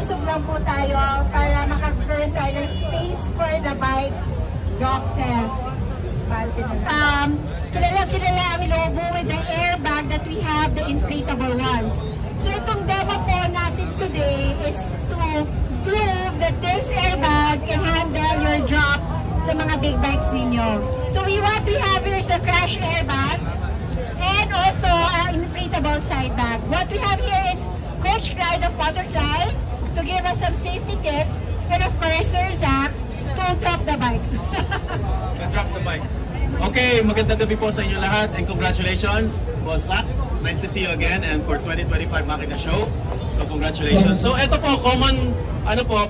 Lulusog lang po tayo para makakaroon tayo ng space for the bike drop test. Kilala ang Lobo with the airbag that we have, the inflatable ones. So itong demo po natin today is to prove that this airbag can handle your drop sa mga big bikes ninyo. So what we have here is a crash airbag and also an inflatable side bag. What we have here is Coach Clyde of Motor Clyde to give us some safety tips, and of course Sir Zach to drop the bike. Drop the bike. Okay, magandang gabi po sa inyo lahat and congratulations, Boss Zach. Nice to see you again and for 2025 Makina Show. So congratulations. So ito po, common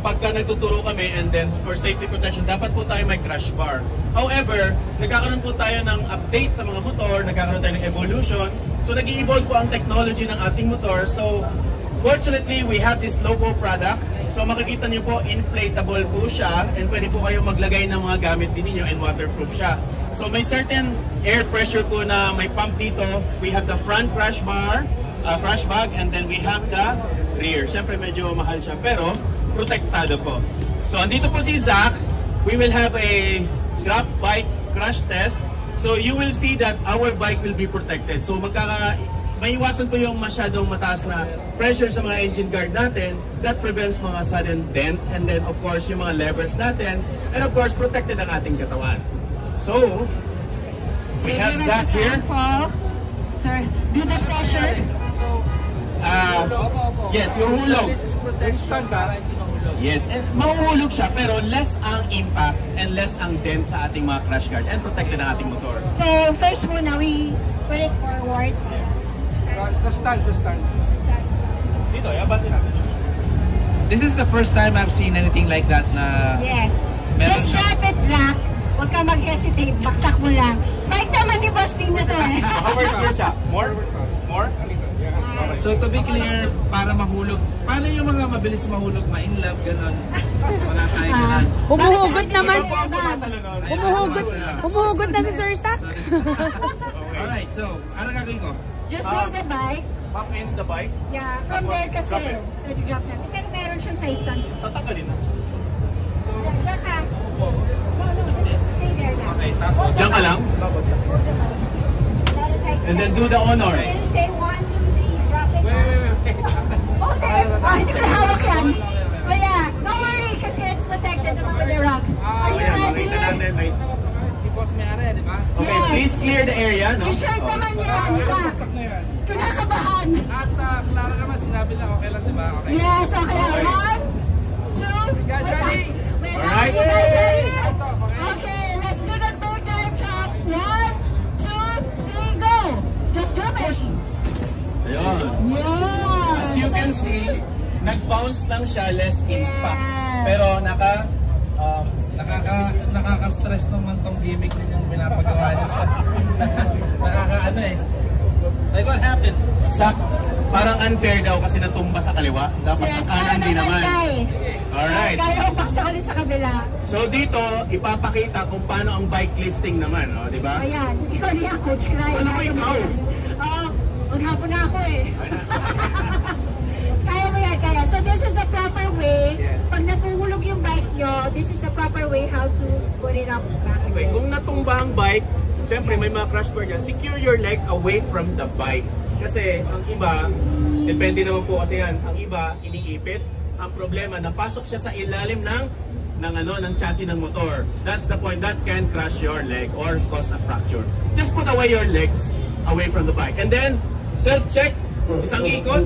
pagka nagtuturo kami and then for safety protection, dapat po tayo may crash bar. However, nagkakaroon po tayo ng update sa mga motor, nagkakaroon tayo ng evolution. So nag-i-evolve po ang technology ng ating motor. So fortunately, we have this Lobo product. So makikita niyo po, inflatable po siya and pwede po kayo maglagay ng mga gamit din niyo and waterproof siya. So may certain air pressure po na may pump dito. We have the front crash bar, crash bag, and then we have the rear. Siyempre medyo mahal siya pero protektado po. So andito po si Zach. We will have a drop bike crash test. So you will see that our bike will be protected. So may iwasan po yung masyadong mataas na pressure sa mga engine guard natin that prevents mga sudden dent, and then of course yung mga levers natin, and of course protected ang ating katawan. So we have Zach here. Sir, do the pressure. Yes, yung hulog. Yes, and mahuhulog siya pero less ang impact and less ang dent sa ating mga crash guard and protected ang ating motor. So first muna, we put it forward. The stand. Dito, abante natin. This is the first time I've seen anything like that na... Yes. Just drop it, Zach. Huwag ka mag-hesitate. Baksak mo lang. Bike naman ni Busting na to eh. Overpower siya. More? So to be clear, para mahulog, paano yung mga mabilis mahulog, ma-in love, ganon? Wala tayo ganon. Humuhugot naman. Humuhugot na si Sir Zach. Alright, so, ano gagawin ko? Just hold the bike. Pump in the bike. Yeah, from there kasi. Drop natin. Pero meron siyang size stand. Tatanggalin na. Diyan ka. No, just stay there lang. Okay, tapos. Diyan ka lang. Hold the bike. And then do the honor. Then you say 1, 2, 3, drop it. Wait. Hold it. Hindi ko hawak yan. But yeah, don't worry kasi it's protected naman with the rock. Are you ready? Si Boss Mayara, di ba? Okay, Yes. please clear the area, no? I-shirt naman yan. Saksak na yan. Kinakabahan. At Clara naman, sinabi lang okay lang, di ba? Okay. Yes, okay. 1, 2, guys ready? Alright. You guys ready? Okay, let's do the third time drop. 1, 2, 3, go. Just drop it. Ayun. Yes. As you can see, nag-bounce lang siya, less impact. Yes. Pero Nakaka-stress naman tong gimmick ninyong pinapagawa niyo sa... Nakaka-ano eh. Like what happened? Zach, parang unfair daw kasi natumba sa kaliwa. Dapat Yes, sa kanan din naman. Alright. Kaya ko baksak ulit sa kabila. So dito, ipapakita kung paano ang bike lifting naman, di ba? Ayan, ikaw niya, Coach Cry. Ano ba ikaw? Maghapon na ako eh. Kaya mo yan, kaya. So this is the proper way. Pag napuhulog yung bike nyo, this is the proper way how to put it up back Okay, again. kung natumba ang bike, siyempre may mga crash bar dyan, secure your leg away from the bike. Kasi ang iba, depende naman po kasi yan, ang iba iniipit. Ang problema, napasok siya sa ilalim ng chassis ng motor. That's the point, that can crush your leg or cause a fracture. Just put away your legs away from the bike. And then, self-check, isang ikot,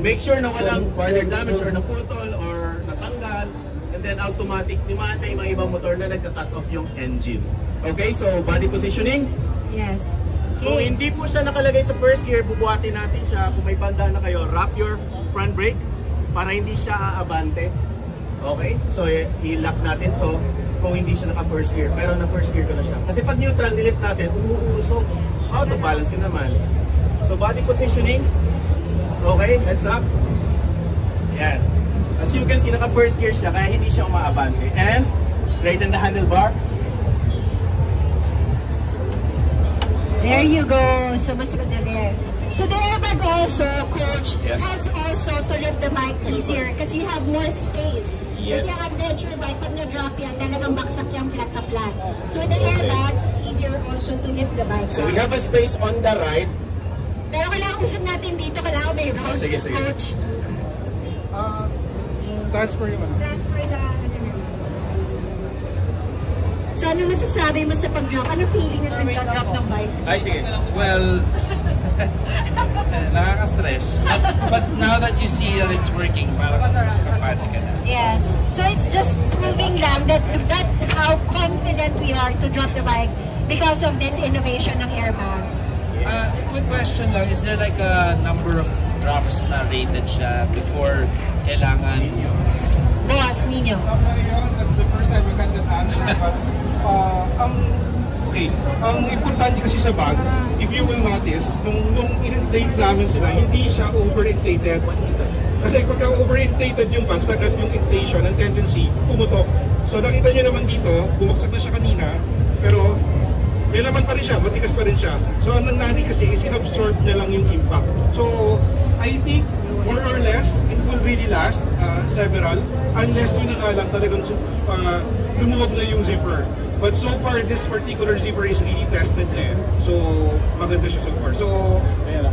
make sure na walang further damage or naputol or natanggal. And then automatic, naman may mga ibang motor na nagka-cut off yung engine. Okay, so body positioning. Yes. Kung hindi po siya nakalagay sa first gear, bubuhatin natin siya. Kung may banda na kayo, wrap your front brake para hindi siya aabante. Okay, so i-lock natin to kung hindi siya naka-first gear. Pero na-first gear ko na siya. Kasi pag neutral, nilift natin, umuusok. Out of balance ka naman. So body positioning. Okay, heads up. Yan. As you can see, naka-first gear siya, kaya hindi siya umaabante. And straighten the handlebar. There you go. So mas madali. So the airbag also, Coach, Yes. helps also to lift the bike easier because you have more space. Yes. Kasi yung adventure bike, pag na-drop yan, talagang baksak yung flat na flat. So with the airbags, it's easier also to lift the bike. So we have a space on the right. Pero kailangan usap natin dito, kailangan may road, sige, sige. Coach. Transfer yung ano. Transfer the, So ano masasabi mo sa pag-drop? Ano feeling na nag-drop ng bike? Ay, sige. Well, nakaka-stress. But now that you see that it's working, parang mas kapani ka na. Yes. So it's just proving lang that how confident we are to drop the bike because of this innovation ng airbag. Quick question lang, is there like a number of drops na rated siya before kailangan? Boss, ninyo. That's the first time we got that answer. But ang importante kasi sa bag, if you will notice, nung in-inflate namin sila, hindi siya over-inflated. Kasi pagka over-inflated yung bag, sagad yung inflation, ang tendency, pumutok. So nakita nyo naman dito, bumagsak na siya kanina, pero may laman pa rin siya, matigas pa rin siya. So ang nangyari kasi is in-absorb na lang yung impact. So I think more or less, it will really last several, unless yun na lang talagang lumuwag na yung zipper. But so far, this particular zipper is really tested na eh. So maganda siya so far. So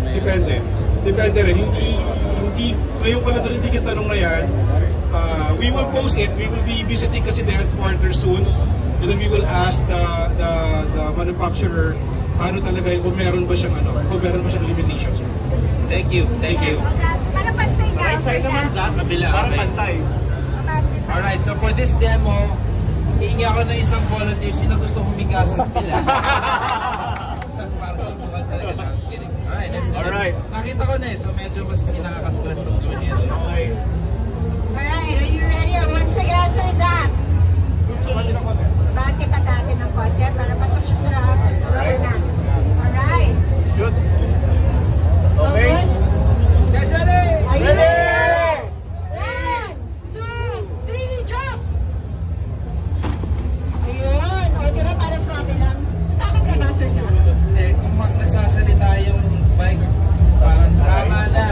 depende. Depende rin. Hindi, ngayon ko na rin yung tanong na yan. We will post it. We will be visiting kasi the headquarters soon. And then we will ask the manufacturer paano talaga yun, kung meron ba siyang limitations. Thank you, thank you. Para pantay ka. Side naman sa Kabila, para okay. pantay. Alright, so for this demo, hihingi ako ng isang volunteer sino gusto humiga sa pila. Para subukan talaga na. Kidding. Alright, let's do this. Alright. Nakita ko na eh, so medyo mas nakaka-stress ng gawin yan. Okay. Alright, are you ready? Once again, Sir Zach. Okay. Bati pa natin ng konti para pasok siya sa rubber na. Alright. Shoot. All Okay. good? Are you ready? Yes. 1, 2, 3, jump! Ayun. O, diba parang swabe lang? Takot ka ba, Sir Zach? Eh, kung nagsasalita yung bike, parang drama na.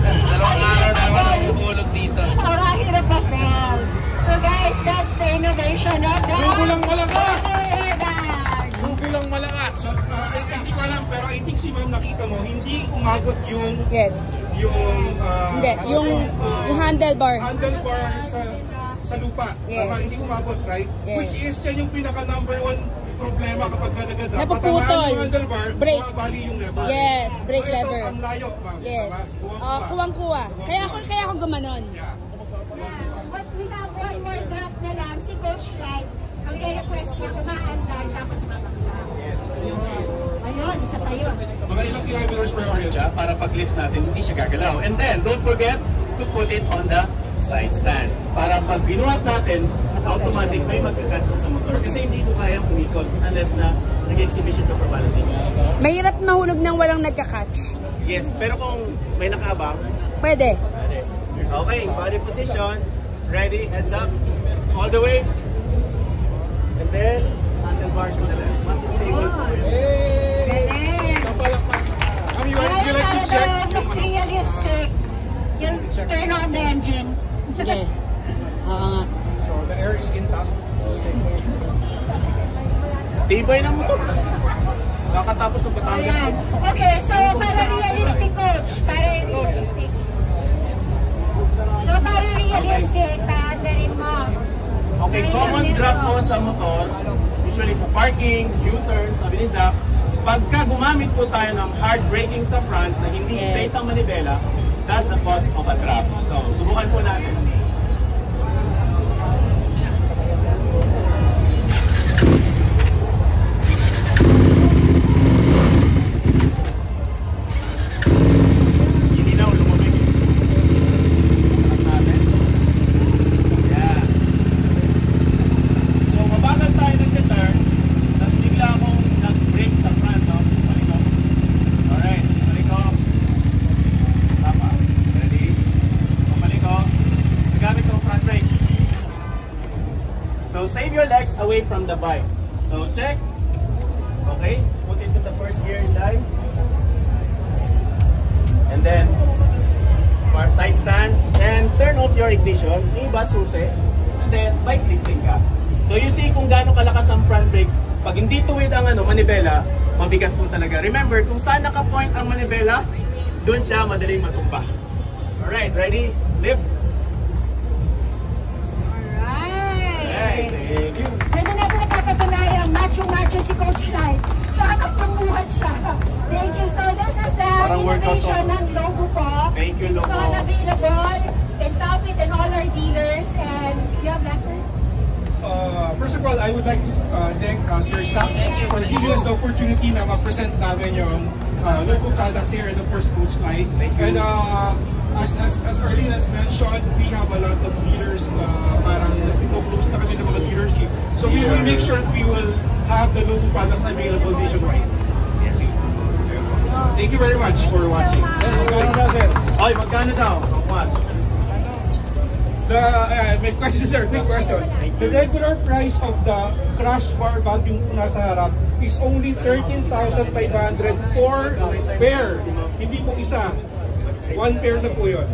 Dalawang araw na ako nahulog dito. Parang hirap pa, Phil. So guys, that's the innovation of the Gugulang malakas! airbag. Gugulang malakas! So, hindi ko alam, pero I think si ma'am nakita mo, hindi umabot yung Yes. Hindi, yung handlebar. handlebar sa lupa. Yes. Tama, hindi umabot, right? Yes. Which is yan yung pinaka number 1 problema kapag nag-drop. Napuputol. Patamaan yung handlebar, Brake. bumabali yung lever. Yes, brake so, lever. Ito, ang layo, ma'am. Yes. Tama? Kuwang-kuwa. Kaya ako gumanon. Yeah. But we have one more drop na lang. Si Coach Light, ang re-request niya, umaandar tapos mabagsak. Ayun, isa pa yun. Mga ilang kilometers per hour yun siya para pag-lift natin, hindi siya gagalaw. And then, don't forget to put it on the side stand. Para pag binuhat natin, automatic may magkakatch sa motor. Kasi hindi ko kayang umikot unless na nag-exhibition ka for balancing. Mahirap mahulog ng walang nagka-catch. Yes, pero kung may nakabang, Pwede. okay, body position, ready, heads up, all the way. And then, handlebars to the left. Must stay good. Galing! Ay, para daw mas realistic. You'll turn on the engine. Sige. Oo nga. So, the air is intact. Yes. Tibay ng motor. Kakatapos ng Batangas. Ayan. Okay, so para realistic, Coach. Para realistic. So para realistic, paandarin mo. Okay, common drop mo sa motor, usually sa parking, U-turn, sabi ni Zach, pagka gumamit po tayo ng hard braking sa front na hindi straight ang manibela, that's the cause of a drop. So, subukan po natin. Hindi na lumabig. Taas natin. Yeah. So, mabagal tayo nag-turn, tapos bigla akong nag-brake sa front, no? Paliko. Alright, paliko. Tama. Ready? Paliko. Nagamit ko front brake. So, save your legs away from the bike. So, check. Okay, put it to the first gear in line. and then side stand, and turn off your ignition, iba susi, and then bike lifting ka. So you see kung gaano kalakas ang front brake. Pag hindi tuwid ang manibela, mabigat po talaga. Remember, kung saan naka-point ang manibela, doon siya madaling matumba. Alright, ready? Lift. Alright. Thank you. Pwede natin napapatunayang macho-macho si Coach Knight. Nakakapagbuhat siya. Thank you. So this is the innovation ng Lobo po. Thank you, This is Lobo. all available in Topit and all our dealers. And you have last word? First of all, I would like to thank Sir Sam for giving us the opportunity na ma-present namin yung local products here in the first Coach Knight. And as Arlene has mentioned, we have a lot of dealers, parang nag-close na kami ng mga dealership. So we will make sure that we will have the local products available nationwide. So, thank you very much for watching. Magkano daw, sir? Oy, magkano daw? How much? May question, sir. Quick question. The regular price of the crash bar bag yung nasa harap is only 13,500 for pair. Hindi po isa. One pair na po yun.